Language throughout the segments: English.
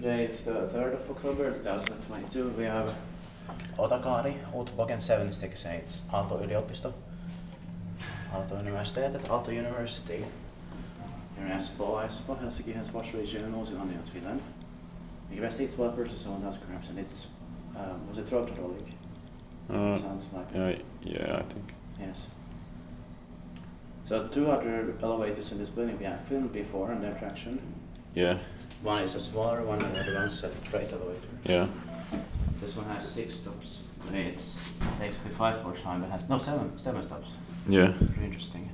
Today it's the 3rd of October 2022. We have Otakaari, Utboken 76, Aalto Yliopisto, Aalto Universitetet, Aalto University. Here in Espoo, Helsinki, Helsingfors region, and also in Finland. The bästa developers on that groups, and it's was it Rotorolic? Sounds like it. Yeah, I think. Yes. So 2 other elevators in this building we have filmed before and their attraction. Yeah. One is a smaller one, and the other one's a freight elevator. Yeah. This one has 6 stops. It's basically 5 floors high, but has 7 stops. Yeah. Very interesting.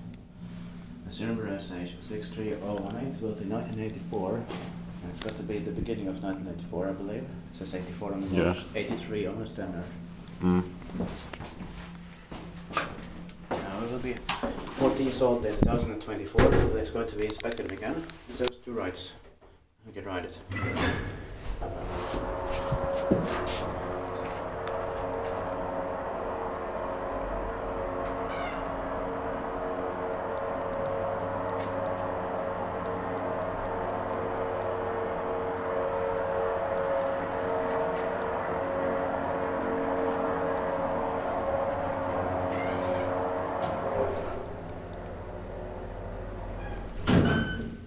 The number is 63018, built in 1984. And it's got to be the beginning of 1994, I believe. It says 84 on the Yeah. doors, 83 on the standard. Mm. Now it will be 14 years old in 2024. It's going to be inspected again. It says 2 rides. You can ride it.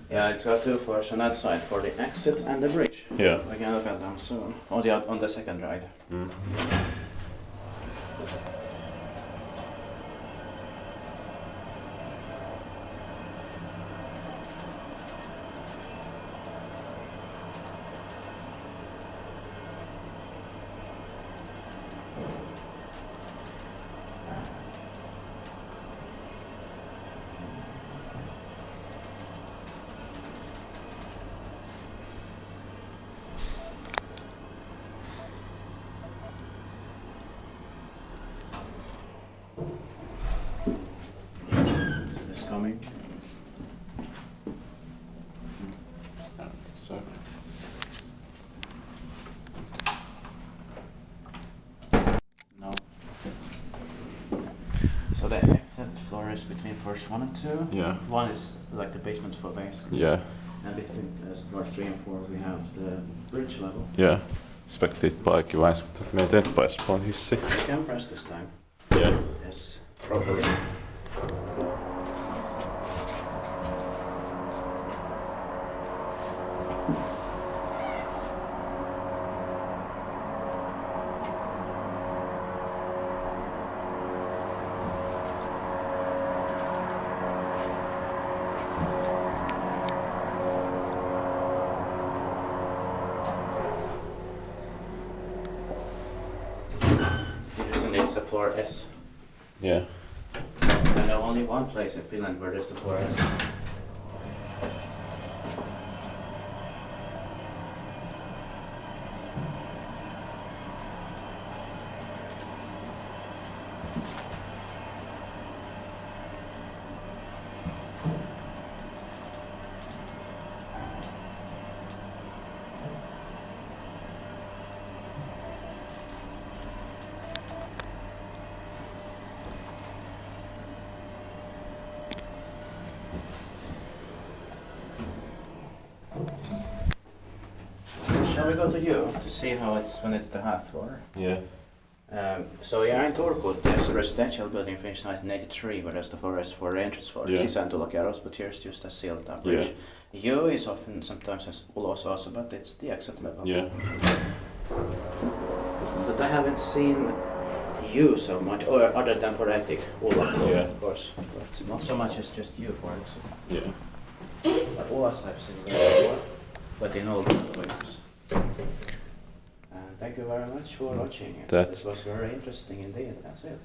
Yeah, it's got 2 floors on that side for the exit and the bridge. Yeah. We can look at them soon. On the second ride. Mm. So this coming. So. No. So the exit floor is between floors 1 and 2. Yeah. 1 is like the basement floor basically. Yeah. And between floors 3 and 4 we have the bridge level. Yeah. Spektit paikki mutta meitä eteenpäin Espoon hissi. You can press this time. Yeah. Yes, properly. Interesting, it's a floor S. Yeah. I know only one place in Finland where there's the floor S. Shall we go to you to see how it's when it's the half floor? Yeah. So yeah, in Turku there's a residential building finished 1983 where there's the floor S for the entrance floor. Yeah. Sisääntulokerros, but here's just a sealed up bridge. U is often sometimes as ulos also, but it's the exit level. Yeah. But I haven't seen U so much, or other than for Etik, Ulla, Yeah. of course. But not so much as just U for exit. Yeah. But Ullas I've seen before, but in all the elevators. And thank you very much for watching. It That's was very interesting indeed. That's it.